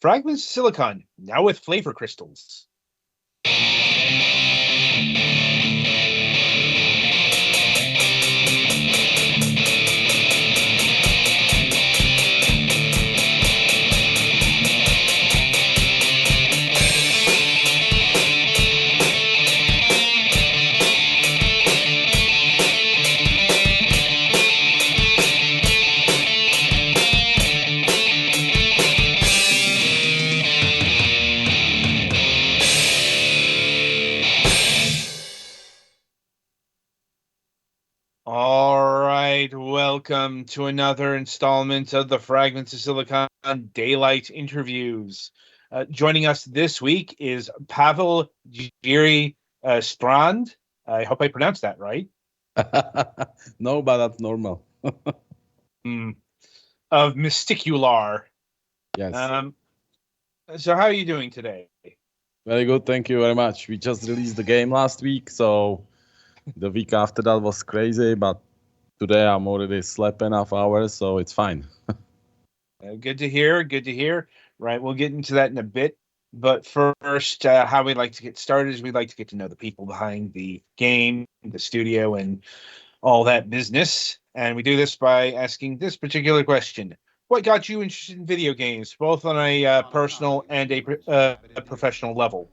Fragments of silicon, now with flavor crystals. All right, welcome to another installment of the Fragments of Silicon Daylight interviews. Joining us this week is Pavel Jiri Strnad. I hope I pronounced that right. No, but that's normal. Of Mystiqular. Yes. So how are you doing today? Very good. Thank you very much. We just released the game last week, so the week after that was crazy, but today I'm already slept enough hours, so it's fine. Good to hear. Good to hear. Right, we'll get into that in a bit. But first, how we'd like to get started is we'd like to get to know the people behind the game, the studio, and all that business. And we do this by asking this particular question. What got you interested in video games, both on a personal and a professional level?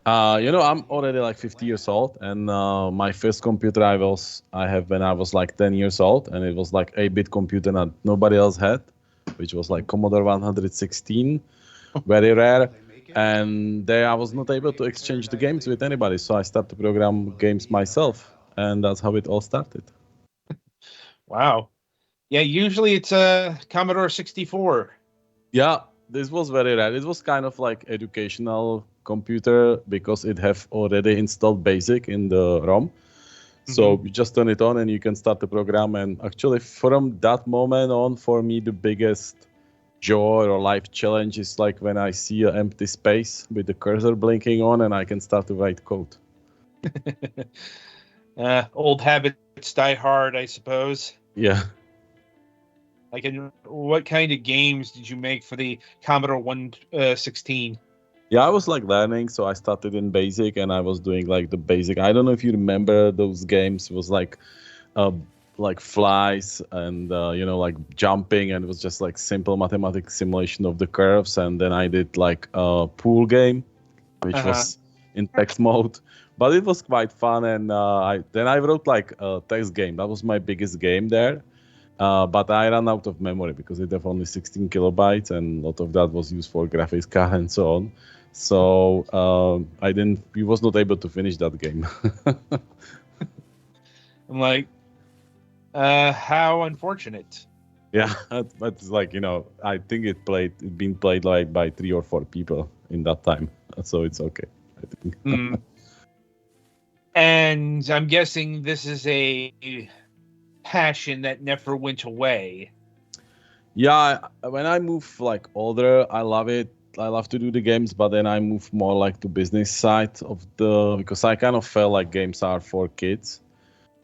I'm already like 50 years old, and my first computer I have when I was like 10 years old, and it was like 8-bit computer that nobody else had, which was like Commodore 116, very rare. And there I was not able to exchange the games with anybody, so I started to program games myself, and that's how it all started. Wow. Yeah, usually it's a Commodore 64. Yeah, this was very rare. It was kind of like educational computer because it have already installed BASIC in the ROM. So you just turn it on and you can start the program. And actually, from that moment on, for me, the biggest joy or life challenge is like when I see an empty space with the cursor blinking on and I can start to write code. Old habits die hard, I suppose. Yeah. Like, what kind of games did you make for the Commodore 116? Yeah, I was like learning, so I started in BASIC and I was doing like the basic. I don't know if you remember those games. It was like flies and like jumping, and it was just like simple mathematical simulation of the curves. And then I did like a pool game, which was in text mode, but it was quite fun. And I wrote like a text game. That was my biggest game there. But I ran out of memory because it had only 16 kilobytes, and a lot of that was used for graphics card and so on. So we was not able to finish that game. I'm like, how unfortunate. Yeah, but it's like I think it been played like by 3 or 4 people in that time, so it's okay, I think. And I'm guessing this is a passion that never went away. Yeah, when I move like older, I love it. I love to do the games, but then I move more like to business side of because I kind of felt like games are for kids.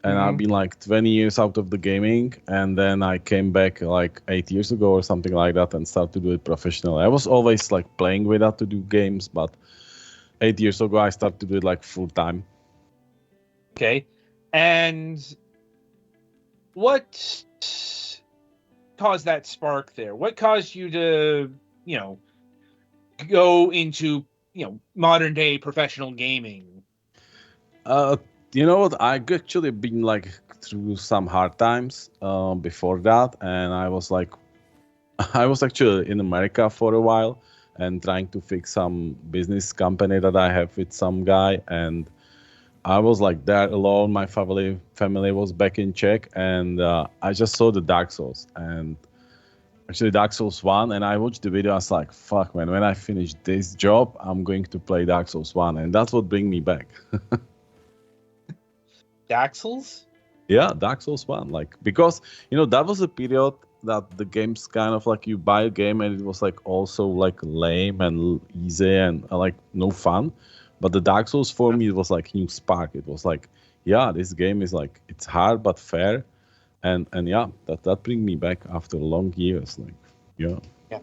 And I've been like 20 years out of the gaming, and then I came back like 8 years ago or something like that and started to do it professionally. I was always like playing with that to do games, but 8 years ago I started to do it like full time. Okay. And what caused that spark there? What caused you to, go into, modern day professional gaming? You know what? I actually been like through some hard times before that, and I was like, I was actually in America for a while and trying to fix some business company that I have with some guy, and I was like there alone. My family was back in Czech, and I just saw the Dark Souls, and actually Dark Souls 1, and I watched the video. I was like, fuck, man, when I finish this job, I'm going to play Dark Souls 1, and that's what bring me back. Dark Souls? Yeah, Dark Souls 1. Like, because, that was a period that the game's kind of like you buy a game and it was like also like lame and easy and like no fun. But the Dark Souls for me, it was like new spark. It was like, yeah, this game is like, it's hard but fair. And yeah, that bring me back after long years. Like, yeah. Yeah.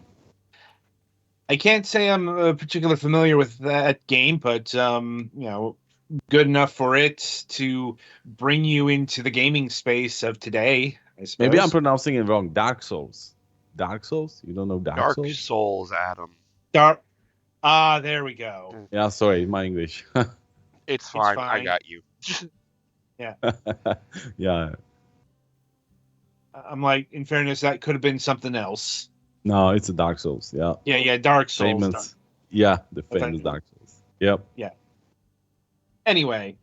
I can't say I'm particularly familiar with that game, but good enough for it to bring you into the gaming space of today, I Maybe I'm suppose. pronouncing it wrong. Dark Souls. Dark Souls? You don't know Dark Dark Souls? Souls, Adam. Dark. There we go. Mm, Yeah, sorry, my English. It's It's fine. I fine. got you. Yeah. Yeah. I'm like, in fairness, that could have been something else. No, it's a Dark Souls. Yeah. Yeah, Dark Souls. Famous. Yeah, the I thought famous Dark Souls. Yep. yeah. Anyway,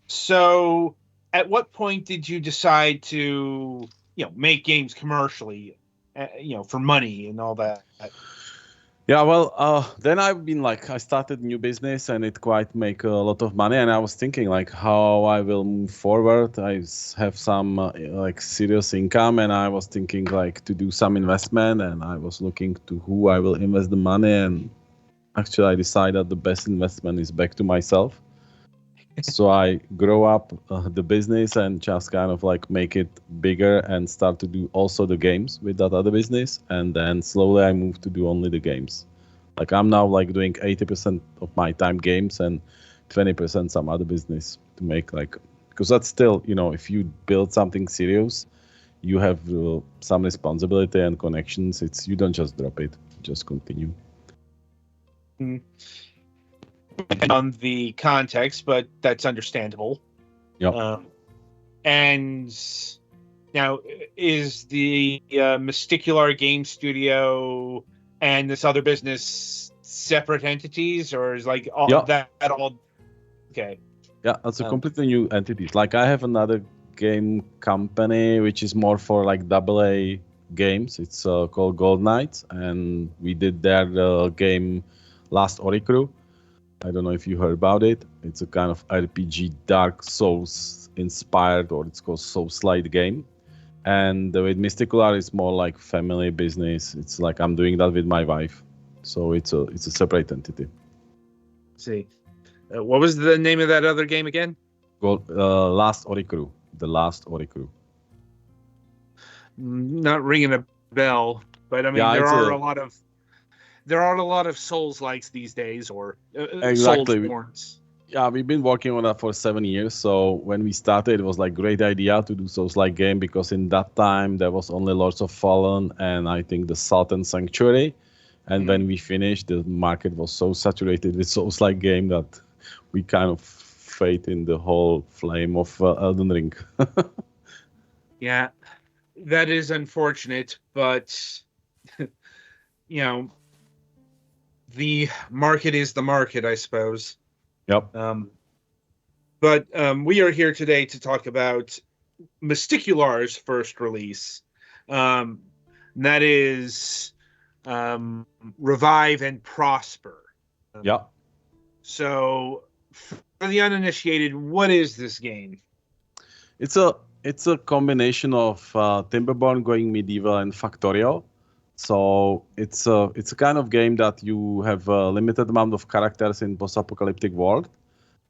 so at what point did you decide to, make games commercially, for money and all that? Yeah, well, then I've been like, I started new business and it quite make a lot of money. And I was thinking like how I will move forward. Have some like serious income, and I was thinking like to do some investment. And I was looking to who I will invest the money. And actually, I decided the best investment is back to myself. So I grow up the business and just kind of like make it bigger and start to do also the games with that other business, and then slowly I move to do only the games. Like I'm now like doing 80% of my time games and 20% some other business to make like, because that's still, if you build something serious, you have some responsibility and connections. You don't just drop it, just continue. On the context, but that's understandable. Yeah. And now, is the Mystiqular game studio and this other business separate entities, or is like all that all okay? Yeah, that's a completely new entities. Like I have another game company which is more for like AA games. It's called Gold Knights, and we did their game Last Oricru. I don't know if you heard about it. It's a kind of RPG Dark Souls inspired, or it's called Souls-like game. And with Mystiqular, it's more like family business. It's like I'm doing that with my wife, so it's a separate entity. Let's see, what was the name of that other game again? Last Oricru. The Last Oricru. Not ringing a bell, but I mean Yeah, there are a lot of Souls likes these days, or exactly. Soulsborns. Yeah, we've been working on that for 7 years. So when we started, it was like great idea to do Souls-like game, because in that time there was only Lords of Fallen and I think the Sultan Sanctuary. And when we finished, the market was so saturated with Souls-like game that we kind of fade in the whole flame of Elden Ring. Yeah, that is unfortunate, but the market is the market, I suppose. Yep. But we are here today to talk about Mysticular's first release. And that is Revive and Prosper. Yeah. So, for the uninitiated, what is this game? It's a combination of Timberborn going medieval and Factorial. So it's a kind of game that you have a limited amount of characters in post-apocalyptic world,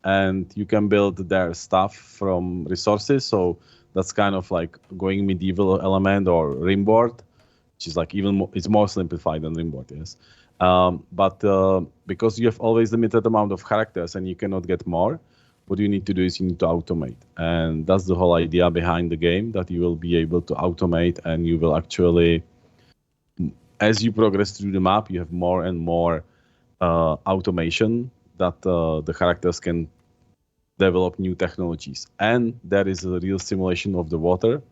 and you can build their stuff from resources. So that's kind of like going medieval element, or Rimboard, which is like even more, it's more simplified than Rimboard, yes. But because you have always limited amount of characters and you cannot get more, what you need to do is you need to automate. And that's the whole idea behind the game, that you will be able to automate, and you will actually, as you progress through the map, you have more and more automation that the characters can develop new technologies. And there is a real simulation of the water.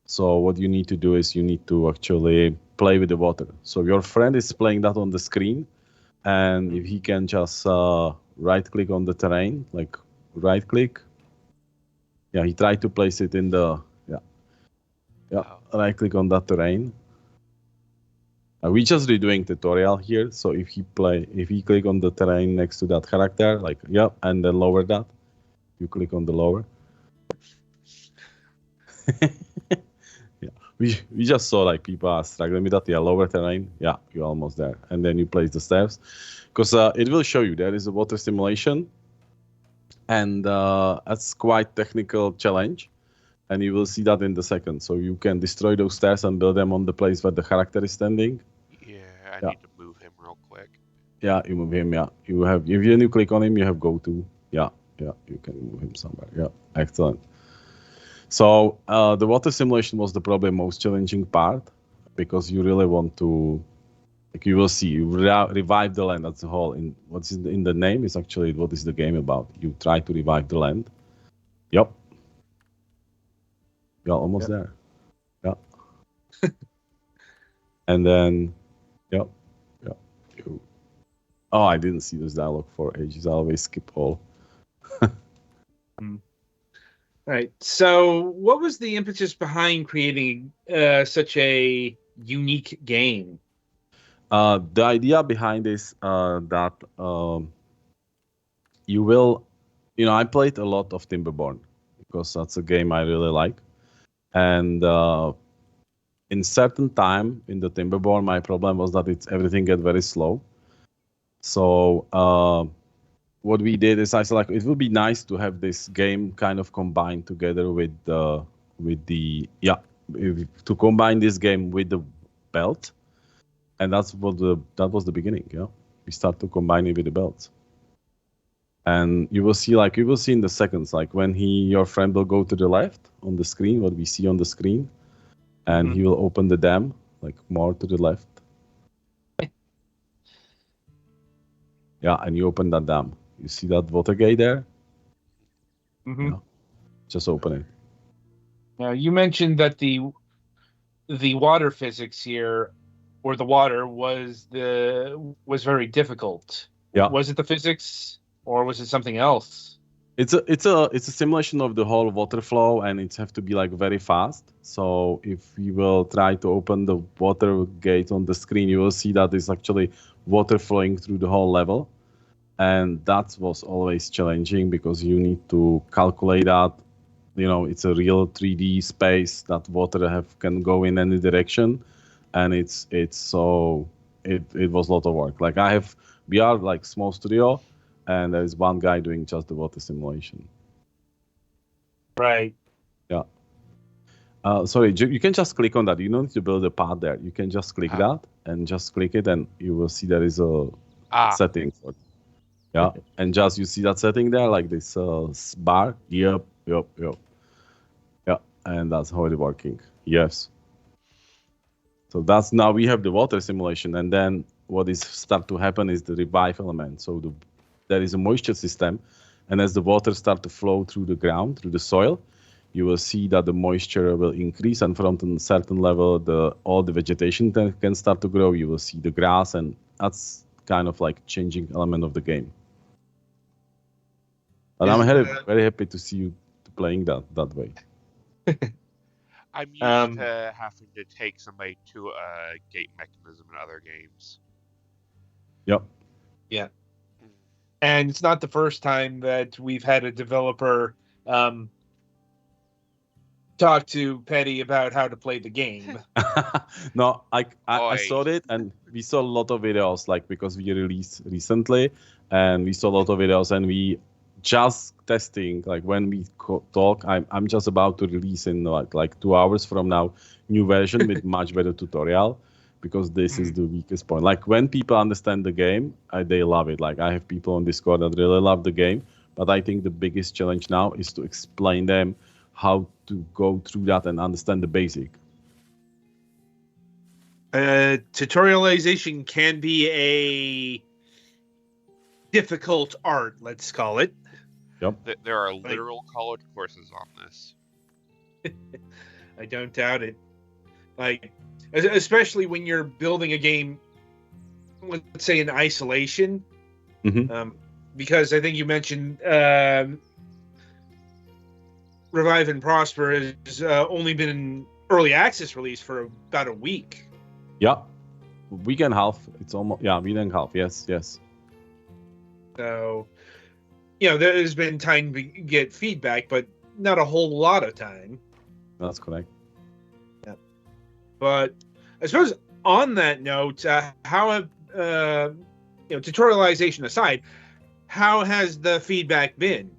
So what you need to do is you need to actually play with the water. So your friend is playing that on the screen, and if he can just right click on the terrain, like right click. Yeah, he tried to place it in the right click on that terrain. We just redoing tutorial here. So if he click on the terrain next to that character, like and then lower that, you click on the lower. Yeah, we just saw like people are struggling with that. Yeah, lower terrain. Yeah, you're almost there, and then you place the stairs, because it will show you there is a water simulation, and that's quite technical challenge, and you will see that in the second. So you can destroy those stairs and build them on the place where the character is standing. I Yeah. need to move him real quick. Yeah, you move him. Yeah, you have if you click on him, you have go to. Yeah, you can move him somewhere. Yeah, excellent. So the water simulation was the probably most challenging part because you really want to, like you will see, you revive the land as a whole. In what's in the name is actually what is the game about. You try to revive the land. Yep, you're almost there. Yeah, and then yep, yep. You, oh, I didn't see this dialogue for ages. I always skip all. Right. So, what was the impetus behind creating such a unique game? The idea behind this that you will, I played a lot of Timberborn because that's a game I really like, and in certain time in the Timberborn, my problem was that everything get very slow. So what we did is I said like it would be nice to have this game kind of combined together with the to combine this game with the belt, and that was the beginning. Yeah, we start to combine it with the belt, and you will see in the seconds like when your friend will go to the left on the screen, what we see on the screen, and he will open the dam like more to the left. Yeah, and you open that dam. You see that water gate there? Yeah, just open it. Now, you mentioned that the water physics here, or the water, was very difficult. Yeah. Was it the physics, or was it something else? It's a simulation of the whole water flow, and it have to be like very fast. So if you will try to open the water gate on the screen, you will see that it's actually water flowing through the whole level, and that was always challenging because you need to calculate that. It's a real 3D space that water can go in any direction, and it was a lot of work. Like we are like small studio, and there is one guy doing just the water simulation. Right. Yeah. Sorry, you can just click on that. You don't need to build a path there. You can just click that and just click it, and you will see there is a setting for it. Yeah, and just you see that setting there, like this bar. Yep. Yeah, and that's how it's working. Yes. So that's now we have the water simulation, and then what is start to happen is the revive element. So there is a moisture system, and as the water start to flow through the ground, through the soil, you will see that the moisture will increase, and from a certain level, all the vegetation can start to grow. You will see the grass, and that's kind of like changing element of the game. And I'm very happy to see you playing that way. I'm used to having to take somebody to a gate mechanism in other games. Yep. Yeah. And it's not the first time that we've had a developer talk to Petty about how to play the game. No, I saw it, and we saw a lot of videos, like because we released recently, and we saw a lot of videos, and we just testing, like when we talk, I'm just about to release in like 2 hours from now new version with much better tutorial, because this is the weakest point. Like when people understand the game, they love it. Like I have people on Discord that really love the game, but I think the biggest challenge now is to explain them how to go through that and understand the basic. Tutorialization can be a difficult art, let's call it. Yep. There are literal college courses on this. I don't doubt it. Like, especially when you're building a game, let's say in isolation, because I think you mentioned Revive and Prosper has only been in early access release for about a week. Yeah, week and a half. It's almost week and a half. Yes. So, there's been time to get feedback, but not a whole lot of time. That's correct. Yeah. But I suppose on that note, how have tutorialization aside, how has the feedback been?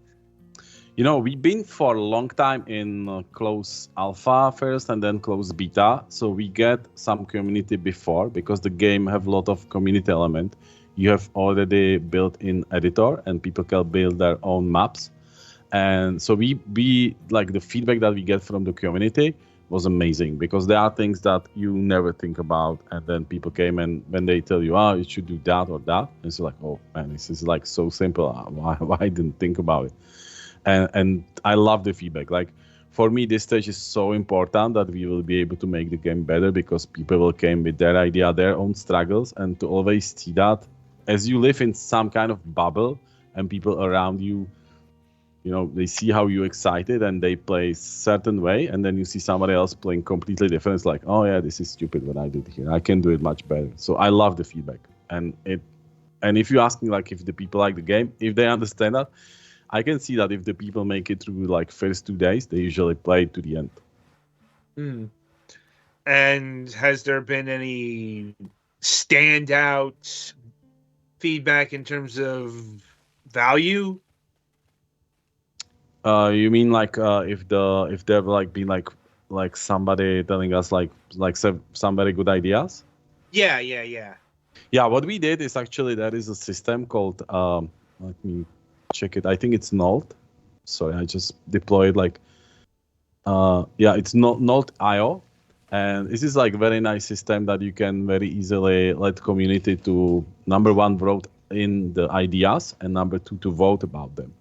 We've been for a long time in close alpha first and then close beta. So we get some community before because the game have a lot of community element. You have already built in editor and people can build their own maps. And so we like the feedback that we get from the community was amazing because there are things that you never think about. And then people came and when they tell you, you should do that or that. And it's like, oh man, this is like so simple. Why I didn't think about it? And I love the feedback. Like for me, this stage is so important that we will be able to make the game better because people will come with their idea, their own struggles, and to always see that as you live in some kind of bubble and people around you, they see how you excited and they play certain way, and then you see somebody else playing completely different. It's like, oh yeah, this is stupid what I did here. I can do it much better. So I love the feedback, and if you ask me like if the people like the game, if they understand that, I can see that if the people make it through like first 2 days, they usually play to the end. And has there been any standout feedback in terms of value? You mean like if there like been like somebody telling us like some very good ideas? Yeah. Yeah, what we did is actually there is a system called let me check it. I think it's Nolt. Sorry, I just deployed like it's Nolt.io, and this is like very nice system that you can very easily let community to number one vote in the ideas and number two to vote about them.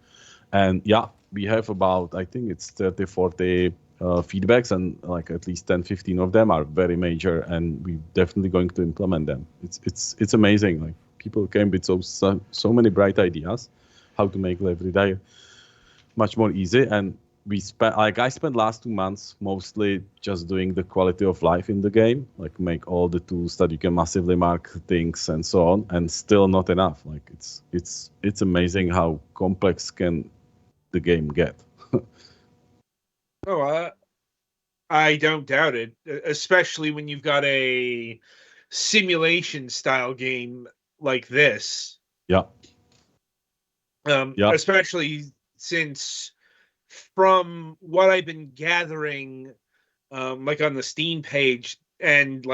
And we have about I think it's 30, 40 feedbacks, and like at least 10, 15 of them are very major, and we're definitely going to implement them. It's amazing. Like people came with so many bright ideas how to make every day much more easy. And I spent last 2 months mostly just doing the quality of life in the game, like make all the tools that you can massively mark things and so on, and still not enough. Like it's amazing how complex can the game get. I don't doubt it, especially when you've got a simulation style game like this. Yeah. Especially since from what I've been gathering, like on the Steam page and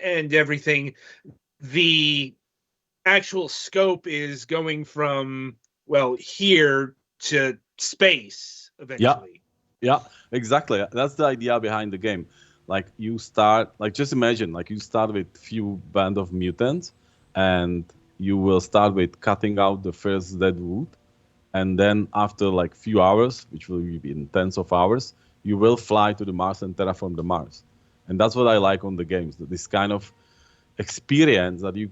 and everything, the actual scope is going from here to space eventually. Yeah, exactly. That's the idea behind the game. Like you start, like just imagine, like you start with few band of mutants, and you will start with cutting out the first dead wood, and then after like few hours, which will be in tens of hours, you will fly to the Mars and terraform the Mars. And that's what I like on the games. This kind of experience that you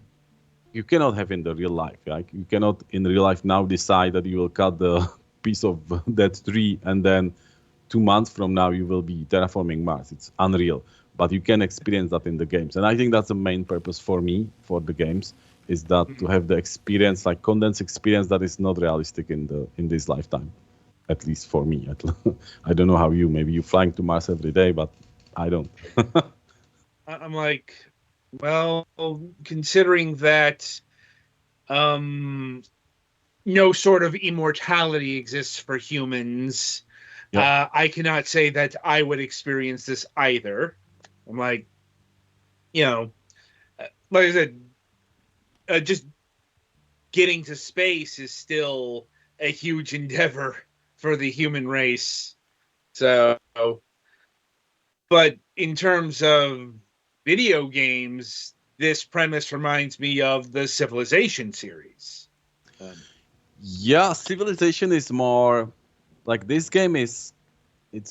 cannot have in the real life. Like you cannot in real life now decide that you will cut the piece of that tree and then 2 months from now you will be terraforming Mars. It's unreal, but you can experience that in the games. And I think that's the main purpose for me for the games is that to have the experience, like condensed experience that is not realistic in this lifetime, at least for me. I don't know how you, maybe you're flying to Mars every day, but I don't. I'm like, well, considering that no sort of immortality exists for humans, I cannot say that I would experience this either. I'm like, like I said, just getting to space is still a huge endeavor for the human race. So, but in terms of video games, this premise reminds me of the Civilization series. Civilization is more like this game it's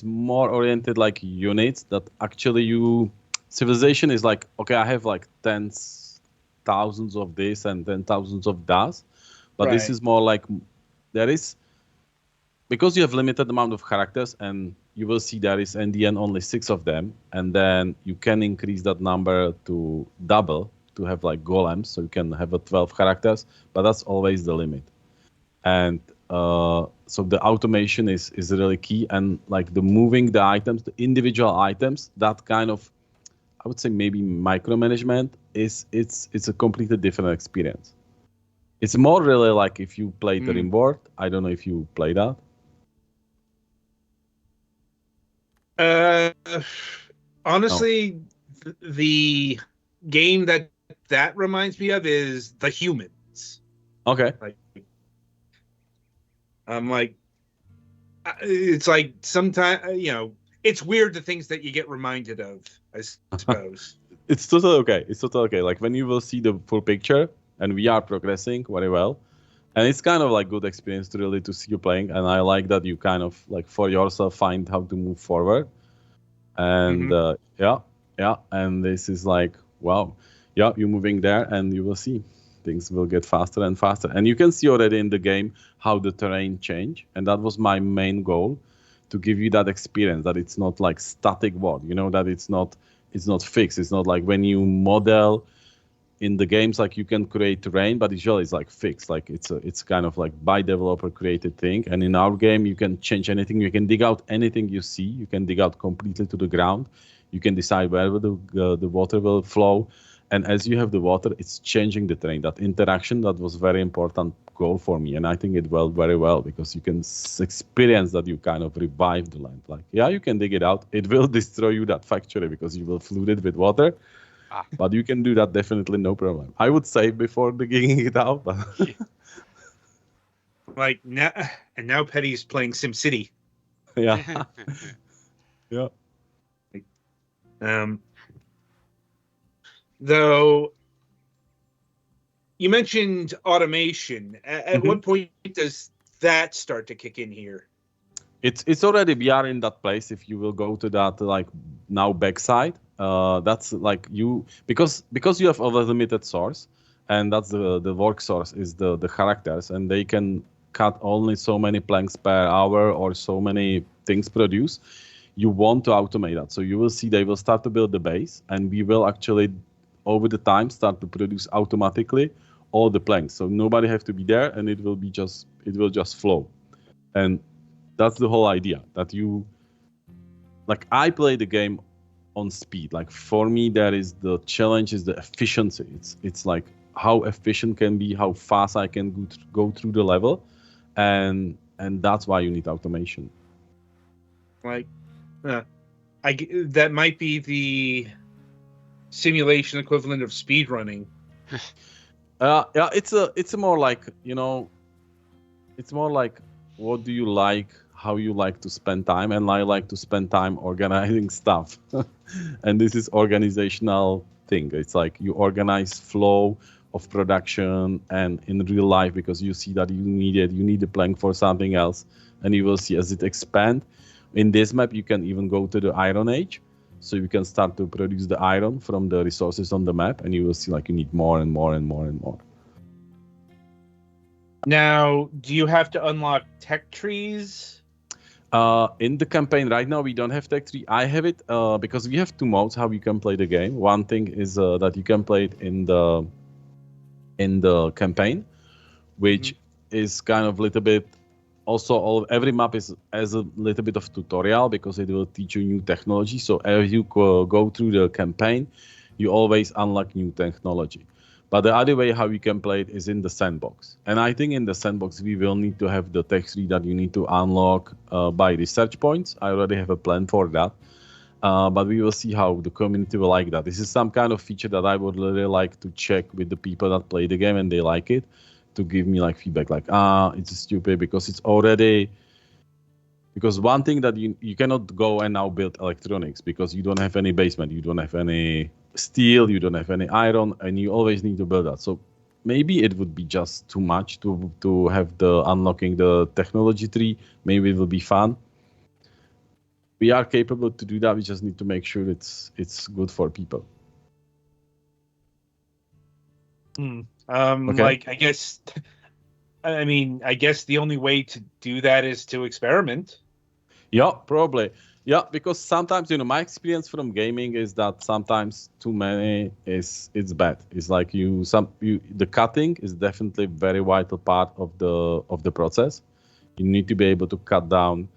more oriented like units that actually Civilization is like, okay, I have like tens thousands of this and then thousands of that, but this is more like there is, because you have limited amount of characters, and you will see there is in the end only 6 of them, and then you can increase that number to double to have like golems, so you can have 12 characters, but that's always the limit. And so the automation is really key, and like the moving the items, the individual items, that kind of, I would say maybe micromanagement it's a completely different experience. It's more really like if you play the Rimboard. I don't know if you play that. Honestly, the game that reminds me of is The Humans. Okay. I'm like, it's like sometimes, it's weird the things that you get reminded of, I suppose. It's totally okay. It's totally okay. Like when you will see the full picture, and we are progressing very well, and it's kind of like good experience to really to see you playing. And I like that you kind of like for yourself find how to move forward. And yeah, and this is like wow, yeah, you're moving there, and you will see things will get faster and faster. And you can see already in the game how the terrain change, and that was my main goal, to give you that experience that it's not like static world, that it's not fixed. It's not like when you model in the games, like you can create terrain, but usually it's like fixed, like it's kind of like by developer created thing. And in our game you can change anything, you can dig out anything you see, you can dig out completely to the ground, you can decide where the water will flow. And as you have the water, it's changing the terrain. That interaction, that was very important goal for me, and I think it went very well, because you can experience that you kind of revive the land. Like, yeah, you can dig it out, it will destroy you that factory because you will flood it with water. But you can do that definitely, no problem. I would save before digging it out. But like now Petty's playing SimCity. Yeah. Yeah. Though you mentioned automation. At what point does that start to kick in here? It's already, we are in that place. If you will go to that like now backside, that's like you, because you have a limited source, and that's the work source is the characters, and they can cut only so many planks per hour or so many things produced. You want to automate that, so you will see they will start to build the base, and we will actually over the time start to produce automatically all the planks, so nobody have to be there, and it will just flow. And that's the whole idea, that you, like, I play the game on speed. Like for me, that is the challenge, is the efficiency. It's like how efficient can be, how fast I can go through the level, and that's why you need automation. Like, that might be the simulation equivalent of speed running. Yeah, it's a more like, it's more like, what do you like, how you like to spend time, and I like to spend time organizing stuff. And this is organizational thing. It's like you organize flow of production and in real life, because you see that you need a plank for something else, and you will see as it expand. In this map, you can even go to the Iron Age, so you can start to produce the iron from the resources on the map, and you will see like you need more and more and more and more. Now, do you have to unlock tech trees? In the campaign right now, we don't have tech tree. I have it because we have two modes how you can play the game. One thing is that you can play it in the campaign, which is kind of little bit. Also, every map is as a little bit of tutorial, because it will teach you new technology. So as you go through the campaign, you always unlock new technology. But the other way how you can play it is in the sandbox. And I think in the sandbox, we will need to have the tech tree that you need to unlock by research points. I already have a plan for that. But we will see how the community will like that. This is some kind of feature that I would really like to check with the people that play the game and they like it, to give me like feedback, like, it's stupid, because it's already, because one thing that you cannot go and now build electronics, because you don't have any basement, you don't have any steel, you don't have any iron, and you always need to build that. So maybe it would be just too much to have the unlocking the technology tree. Maybe it will be fun. We are capable to do that. We just need to make sure it's good for people. Okay. Like, I guess the only way to do that is to experiment. Yeah, probably. Yeah, because sometimes, my experience from gaming is that sometimes too many it's bad. It's like the cutting is definitely a very vital part of the process. You need to be able to cut down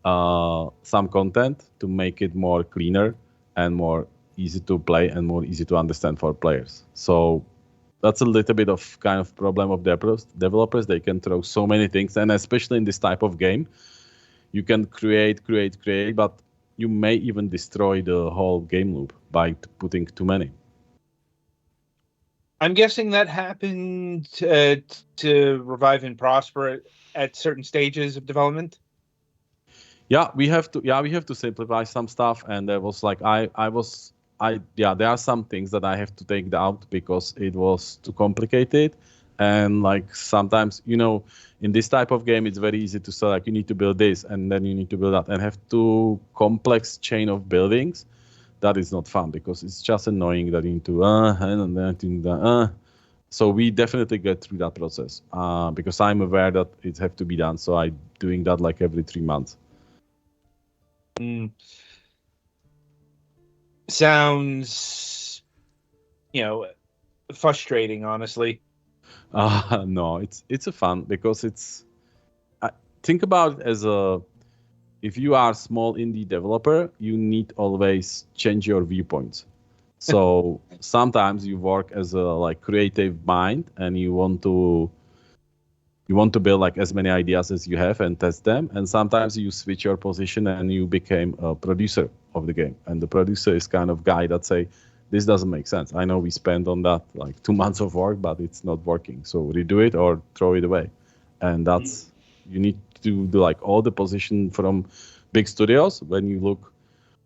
some content to make it more cleaner and more easy to play and more easy to understand for players. So that's a little bit of kind of problem of developers. They can throw so many things, and especially in this type of game, you can create, but you may even destroy the whole game loop by putting too many. I'm guessing that happened to Revive and Prosper at certain stages of development. Yeah, we have to simplify some stuff, and there was like there are some things that I have to take out because it was too complicated. And like sometimes, in this type of game, it's very easy to say like you need to build this and then you need to build that and have too complex chain of buildings. That is not fun because it's just annoying that you need to and then So we definitely get through that process because I'm aware that it have to be done. So I'm doing that like every 3 months. Sounds, frustrating, honestly. No, it's a fun because think about it as if you are a small indie developer, you need always change your viewpoints. So sometimes you work as a like creative mind and you want to build like as many ideas as you have and test them. And sometimes you switch your position and you became a producer of the game. And the producer is kind of guy that say, this doesn't make sense. I know we spent on that like 2 months of work, but it's not working. So redo it or throw it away. And that's, you need to do like all the position from big studios. When you look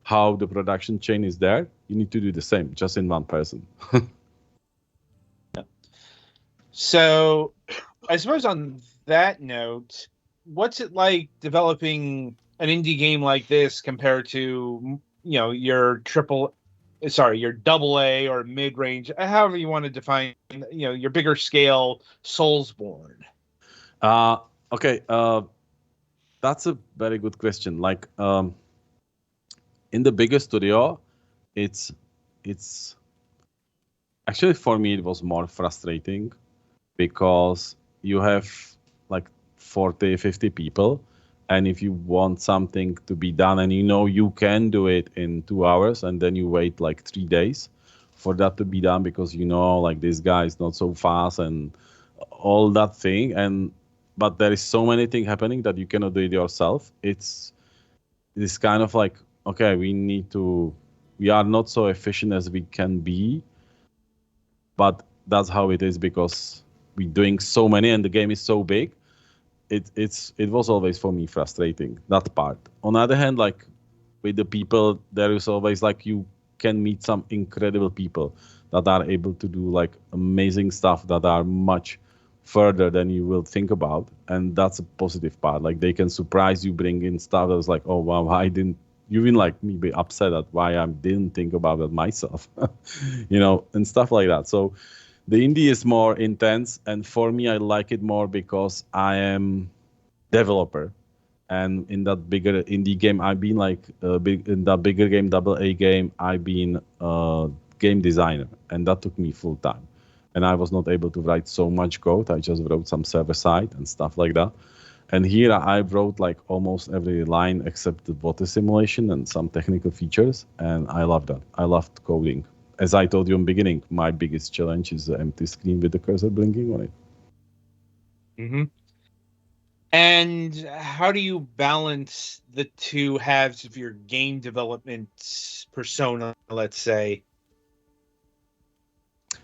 how the production chain is there, you need to do the same, just in one person. So I suppose on that note, what's it like developing an indie game like this compared to, your your double A or mid range, however you want to define, your bigger scale Soulsborne? Okay. That's a very good question. Like, in the bigger studio, it's actually for me it was more frustrating because you have like 40, 50 people, and if you want something to be done and you can do it in 2 hours, and then you wait like 3 days for that to be done because like this guy is not so fast and all that thing, but there is so many things happening that you cannot do it yourself. It's kind of like, okay, we are not so efficient as we can be, but that's how it is because we're doing so many and the game is so big. It was always for me frustrating, that part. On the other hand, like with the people, there is always like you can meet some incredible people that are able to do like amazing stuff that are much further than you will think about, and that's a positive part. Like they can surprise you, bring in stuff that's like, oh wow, I didn't. You even like me be upset at why I didn't think about it myself, and stuff like that. So the indie is more intense, and for me, I like it more because I am developer, and in that bigger indie game, I've been like in that bigger game, double A game, I've been a game designer, and that took me full time, and I was not able to write so much code. I just wrote some server side and stuff like that. And here I wrote like almost every line except the water simulation and some technical features, and I love that. I loved coding. As I told you in the beginning, my biggest challenge is the empty screen with the cursor blinking on it. Mm-hmm. And how do you balance the two halves of your game development persona, let's say?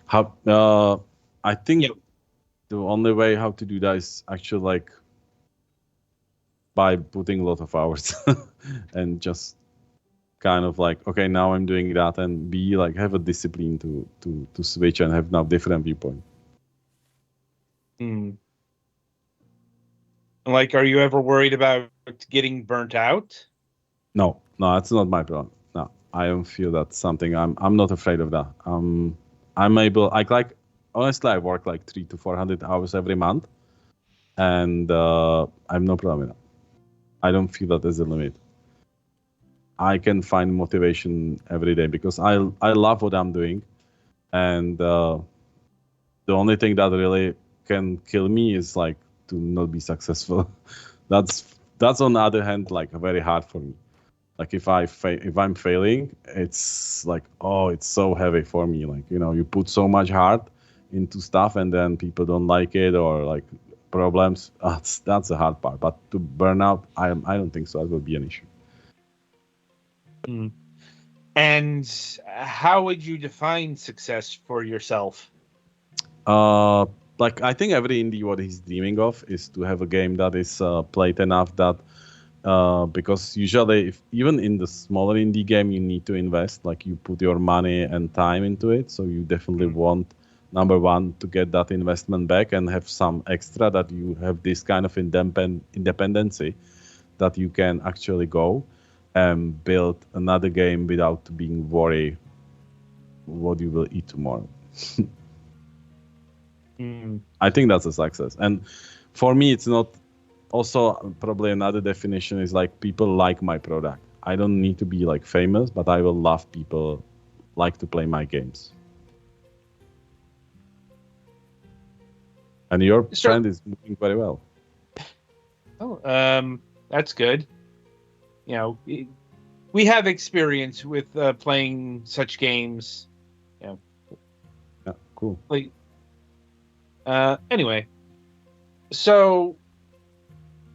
I think the only way how to do that is actually like by putting a lot of hours and just kind of like, okay, now I'm doing that, and be like have a discipline to switch and have now different viewpoint. Like, are you ever worried about getting burnt out? No, that's not my problem. No, I don't feel that's something. I'm not afraid of that. I'm able. Like honestly, I work like 300 to 400 hours every month, and I have no problem with that. I don't feel that as a limit. I can find motivation every day because I love what I'm doing, and the only thing that really can kill me is like to not be successful. that's on the other hand like very hard for me. Like if I'm failing, it's like, oh, it's so heavy for me. Like you put so much heart into stuff and then people don't like it or like problems. That's the hard part. But to burn out, I don't think so. That will be an issue. And how would you define success for yourself? Like I think every indie what he's dreaming of is to have a game that is played enough that because usually even in the smaller indie game you need to invest, like you put your money and time into it, so you definitely want number one to get that investment back and have some extra, that you have this kind of independency that you can actually go and build another game without being worried what you will eat tomorrow. I think that's a success. And for me, it's not. Also, probably another definition is like people like my product. I don't need to be like famous, but I will love people like to play my games. And your trend is moving very well. Oh, that's good. You know, we have experience with playing such games. You know. Yeah, cool. Like, anyway, so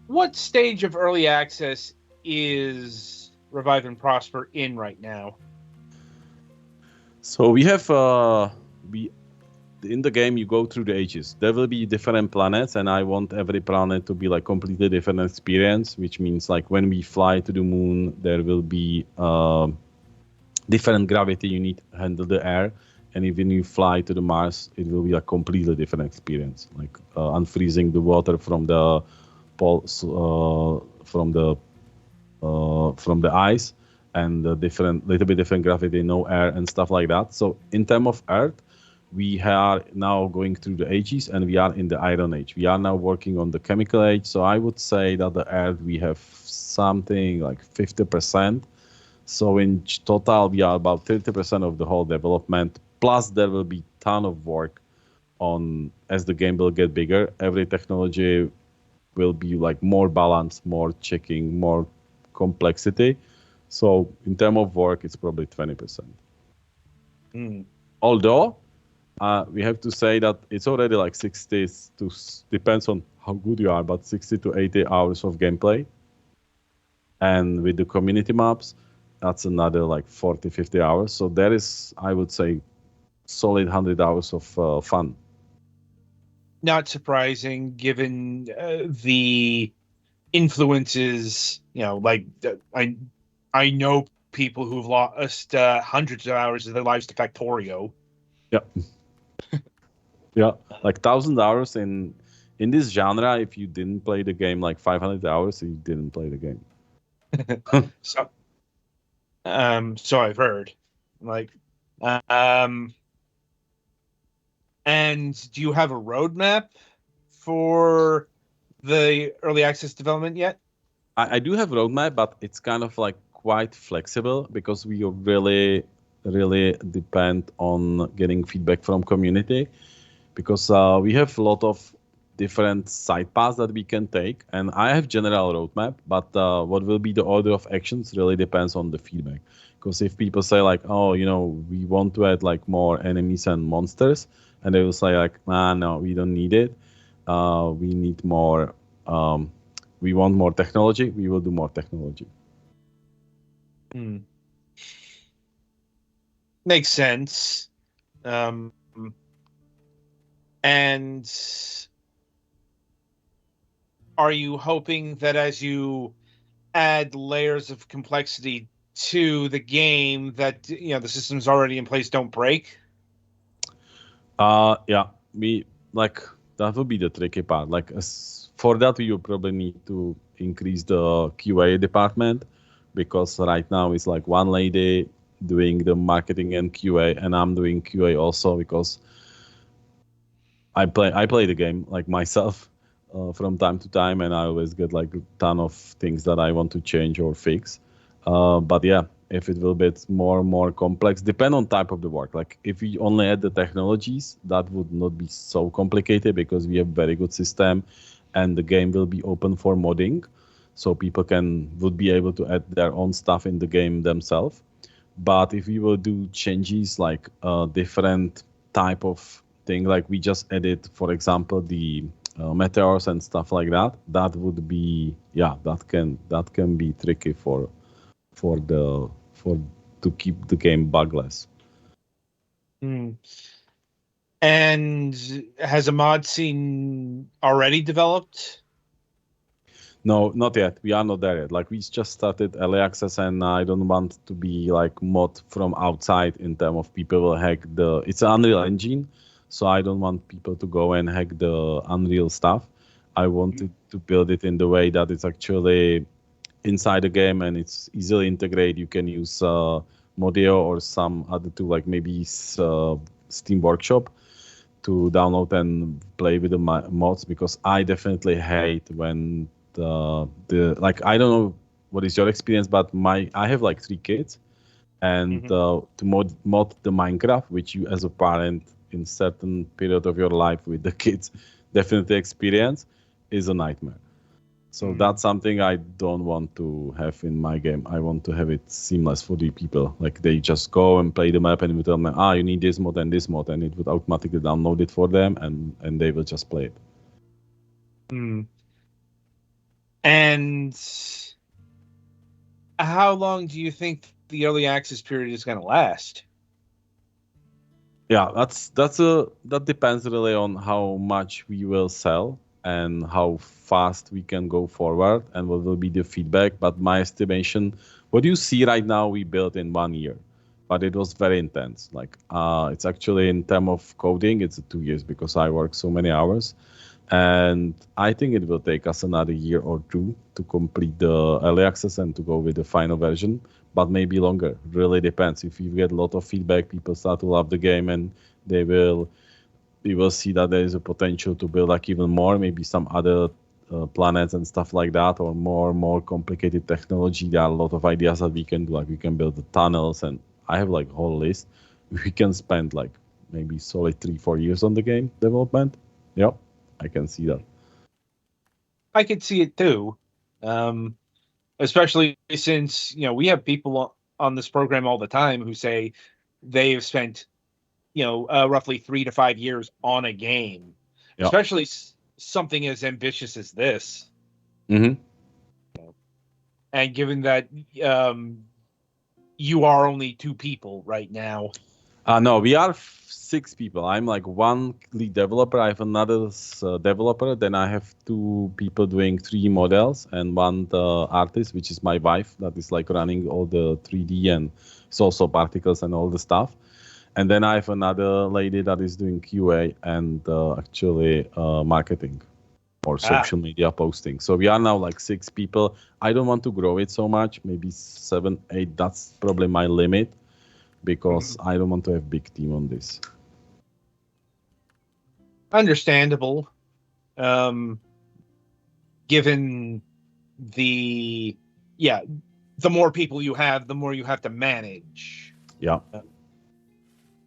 what stage of early access is Revive and Prosper in right now? So we have in the game you go through the ages. There will be different planets, and I want every planet to be like completely different experience, which means like when we fly to the moon, there will be different gravity. You need to handle the air, and if when you fly to the Mars, it will be a completely different experience, like unfreezing the water from the poles, from the ice, and little bit different gravity, no air and stuff like that. So in terms of Earth, we are now going through the ages, and we are in the Iron Age. We are now working on the Chemical Age. So I would say that the Earth, we have something like 50%. So in total, we are about 30% of the whole development. Plus, there will be ton of work on as the game will get bigger. Every technology will be like more balanced, more checking, more complexity. So in terms of work, it's probably 20%. Although we have to say that it's already like 60 to, depends on how good you are, but 60 to 80 hours of gameplay. And with the community maps, that's another like 40, 50 hours. So there is, I would say, solid 100 hours of fun. Not surprising, given the influences. You know, like I know people who've lost hundreds of hours of their lives to Factorio. Yeah. Yeah, like 1,000 hours in this genre. If you didn't play the game like 500 hours, you didn't play the game. So I've heard. Like, and do you have a roadmap for the early access development yet? I do have a roadmap, but it's kind of like quite flexible because we really, really depend on getting feedback from community, because we have a lot of different side paths that we can take, and I have general roadmap, but what will be the order of actions really depends on the feedback. Because if people say like, oh, we want to add like more enemies and monsters, and they will say like, no, we don't need it. We need more. We want more technology. We will do more technology. Makes sense. And are you hoping that as you add layers of complexity to the game, that the systems already in place don't break? Yeah, we like that would be the tricky part. Like for that, you probably need to increase the QA department, because right now it's like one lady doing the marketing and QA, and I'm doing QA also because I play the game like myself from time to time, and I always get like a ton of things that I want to change or fix. But yeah, if it will be more complex, depend on type of the work. Like if we only add the technologies, that would not be so complicated because we have very good system, and the game will be open for modding, so people would be able to add their own stuff in the game themselves. But if we will do changes like different type of thing. Like we just edit, for example, the meteors and stuff like that. That would be that can be tricky for the for to keep the game bugless. Hmm. And has a mod scene already developed? No, not yet. We are not there yet. Like we just started early access, and I don't want to be like mod from outside in terms of people will hack the. It's an Unreal Engine, so I don't want people to go and hack the Unreal stuff. I wanted to build it in the way that it's actually inside the game and it's easily integrated. You can use Modio or some other tool, like maybe Steam Workshop, to download and play with the mods, because I definitely hate when the like I don't know what is your experience, but I have like 3 kids, and to mod the Minecraft, which you as a parent in certain period of your life with the kids definitely experience, is a nightmare. So that's something I don't want to have in my game. I want to have it seamless for the people. Like they just go and play the map and we tell them, you need this mod, and it would automatically download it for them, and they will just play it. And how long do you think the early access period is going to last? Yeah, that depends really on how much we will sell and how fast we can go forward and what will be the feedback. But my estimation, what you see right now, we built in 1 year, but it was very intense. Like it's actually in terms of coding, it's 2 years because I work so many hours. And I think it will take us another year or two to complete the early access and to go with the final version, but maybe longer. Really depends. If you get a lot of feedback, people start to love the game, and we will see that there is a potential to build like even more, maybe some other planets and stuff like that, or more complicated technology. There are a lot of ideas that we can do. Like we can build the tunnels, and I have like a whole list. We can spend like maybe solid 3-4 years on the game development. Yep. I can see that. I could see it too, especially since we have people on this program all the time who say they've spent roughly 3 to 5 years on a game, especially something as ambitious as this. Mm-hmm. And given that you are only 2 people right now. No, we are 6 people. I'm like one lead developer. I have another developer. Then I have 2 people doing 3 models and one artist, which is my wife, that is like running all the 3D and it's also particles and all the stuff. And then I have another lady that is doing QA and actually marketing or social media posting. So we are now like 6 people. I don't want to grow it so much, maybe 7, 8. That's probably my limit, because I don't want to have big team on this. Understandable. Given the more people you have, the more you have to manage. Yeah.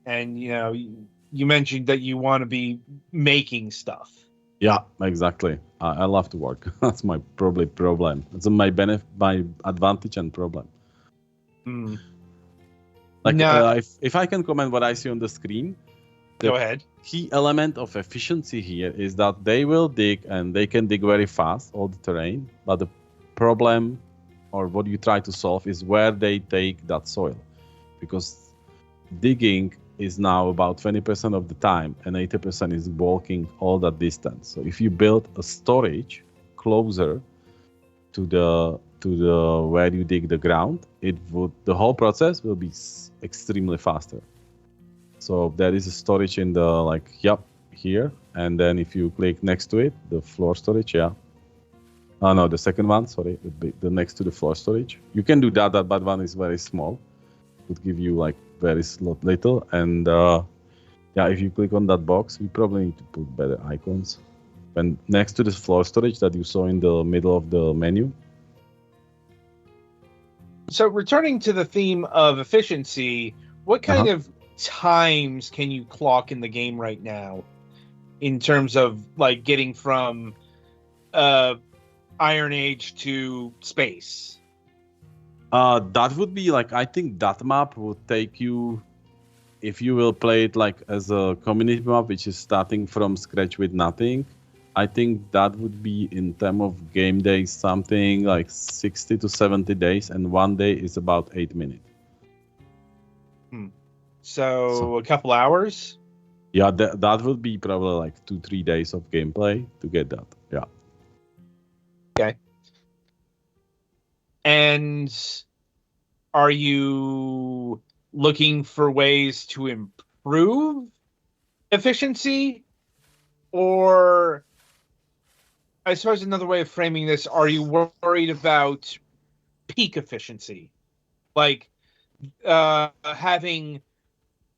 And you mentioned that you want to be making stuff. Yeah, exactly. I love to work. That's my probably problem. It's my benefit, my advantage and problem. Like if I can comment what I see on the screen, go ahead. Key element of efficiency here is that they will dig and they can dig very fast all the terrain, but the problem or what you try to solve is where they take that soil, because digging is now about 20% of the time and 80% is walking all that distance. So if you build a storage closer to the where you dig the ground, the whole process will be extremely faster. So there is a storage in the here, and then if you click next to it, the floor storage, no, the second one, sorry, would be the next to the floor storage. You can do that but one is very small. It would give you like very little, and if you click on that box, we probably need to put better icons. And next to the floor storage that you saw in the middle of the menu. So returning to the theme of efficiency, what kind of times can you clock in the game right now in terms of like getting from Iron Age to space? That would be like, I think that map would take you if you will play it like as a community map, which is starting from scratch with nothing, I think that would be in terms of game days something like 60 to 70 days, and one day is about 8 minutes. So a couple hours. Yeah, that would be probably like 2-3 days of gameplay to get that. Yeah. Okay. And are you looking for ways to improve efficiency? Or I suppose another way of framing this, are you worried about peak efficiency? Like having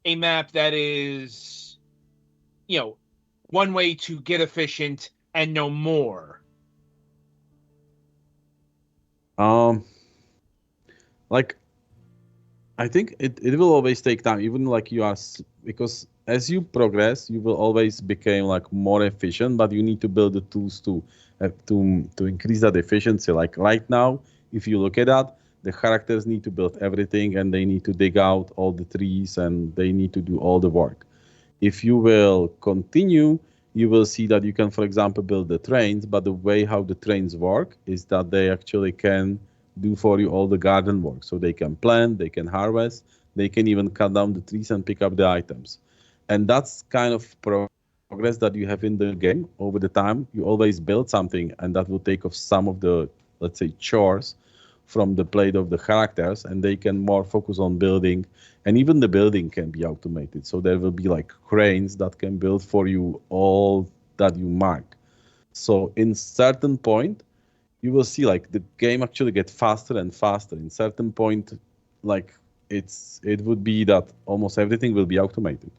a map that is, one way to get efficient and no more. Like I think it will always take time, even like you are, because as you progress, you will always become like more efficient, but you need to build the tools to increase that efficiency. Like right now, if you look at that, the characters need to build everything and they need to dig out all the trees and they need to do all the work. If you will continue, you will see that you can, for example, build the trains, but the way how the trains work is that they actually can do for you all the garden work. So they can plant, they can harvest, they can even cut down the trees and pick up the items. And that's kind of progress that you have in the game over the time. You always build something, and that will take off some of the, let's say, chores from the plate of the characters, and they can more focus on building. And even the building can be automated, so there will be like cranes that can build for you all that you mark. So in certain point you will see like the game actually get faster and faster. In certain point, like it would be that almost everything will be automated.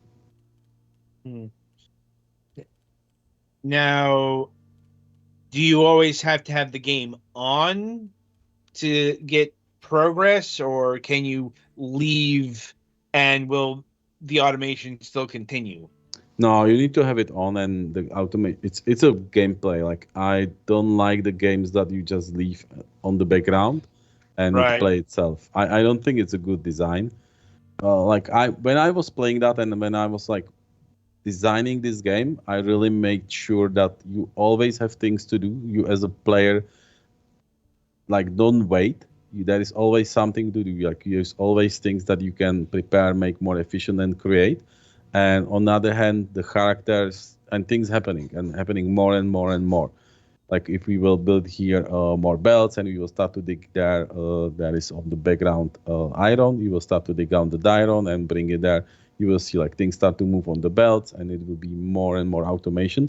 Hmm. Now, do you always have to have the game on to get progress, or can you leave and will the automation still continue? No, you need to have it on, and the automate. It's a gameplay. Like I don't like the games that you just leave on the background and it Right. play itself. I don't think it's a good design. Like I when I was playing that and when I was like designing this game, I really made sure that you always have things to do. You as a player, like don't wait. There is always something to do. Like there's always things that you can prepare, make more efficient, and create. And on the other hand, the characters and things happening more and more and more. Like if we will build here more belts and we will start to dig there, there is on the background iron. You will start to dig down the iron and bring it there. You will see like things start to move on the belts, and it will be more and more automation.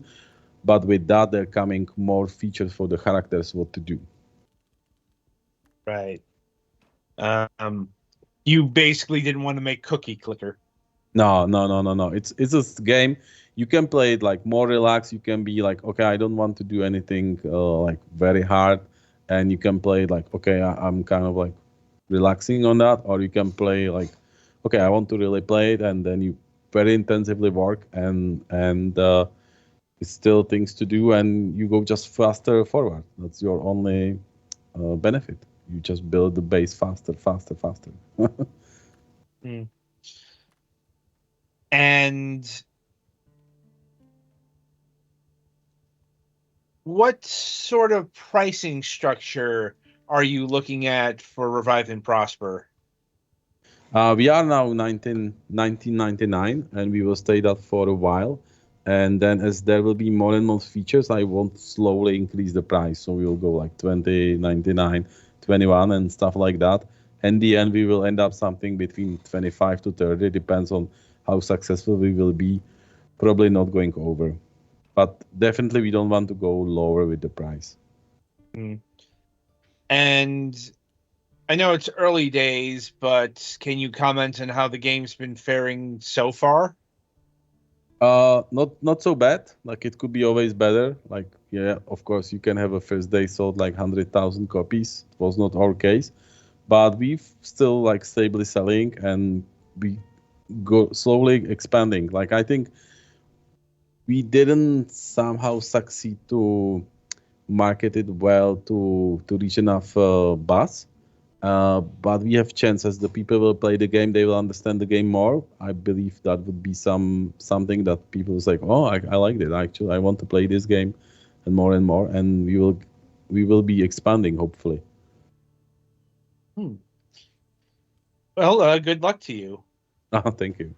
But with that, there coming more features for the characters what to do. Right. Um, you basically didn't want to make cookie clicker. No, no, no, no, no. It's a game. You can play it like more relaxed. You can be like, okay, I don't want to do anything like very hard, and you can play it like, okay, I'm kind of like relaxing on that, or you can play like, okay, I want to really play it, and then you very intensively work, and it's still things to do, and you go just faster forward. That's your only benefit. You just build the base faster, faster, faster. Hmm. And what sort of pricing structure are you looking at for Revive and Prosper? We are now 1999, and we will stay that for a while. And then as there will be more and more features, I want slowly increase the price. So we will go like 20, 99, 21 and stuff like that. In the end, we will end up something between 25 to 30, depends on how successful we will be. Probably not going over. But definitely we don't want to go lower with the price. Hmm. And I know it's early days, but can you comment on how the game's been faring so far? Not so bad. Like it could be always better. Like yeah, of course you can have a first day sold like 100,000 copies. It was not our case, but we've still like stably selling and we go slowly expanding. Like I think we didn't somehow succeed to market it well to reach enough buzz. But we have chances. The people will play the game. They will understand the game more. I believe that would be something that people is like, oh, I like it. Actually, I want to play this game, and more, and we will be expanding hopefully. Hmm. Well, good luck to you. Thank you.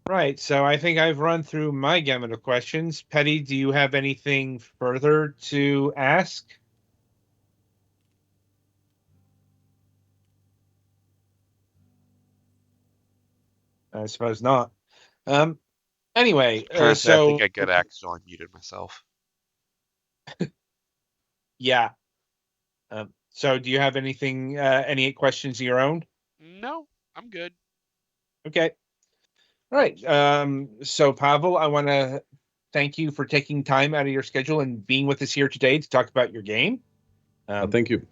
Right. So I think I've run through my gamut of questions. Petty, do you have anything further to ask? I suppose not. Um. Anyway, Trying to say, I think so I got accidentally muted myself. yeah. So do you have anything, any questions of your own? No, I'm good. Okay. All right. So Pavel, I want to thank you for taking time out of your schedule and being with us here today to talk about your game. Um, Thank you.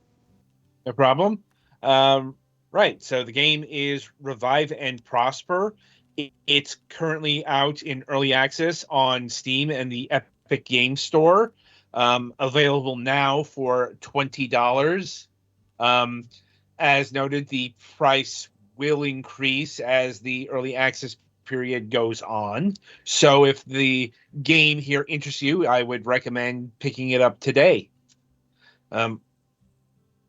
no problem. Um, right. So the game is Revive and Prosper. It's currently out in early access on Steam and the Epic Game Store. Available now for $20. Um, as noted, the price will increase as the early access period goes on. So if the game here interests you, I would recommend picking it up today. Um,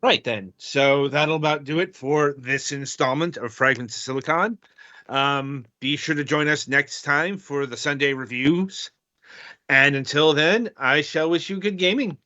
right then. So that'll about do it for this installment of Fragments of Silicon. Be sure to join us next time for the Sunday reviews. And until then, I shall wish you good gaming.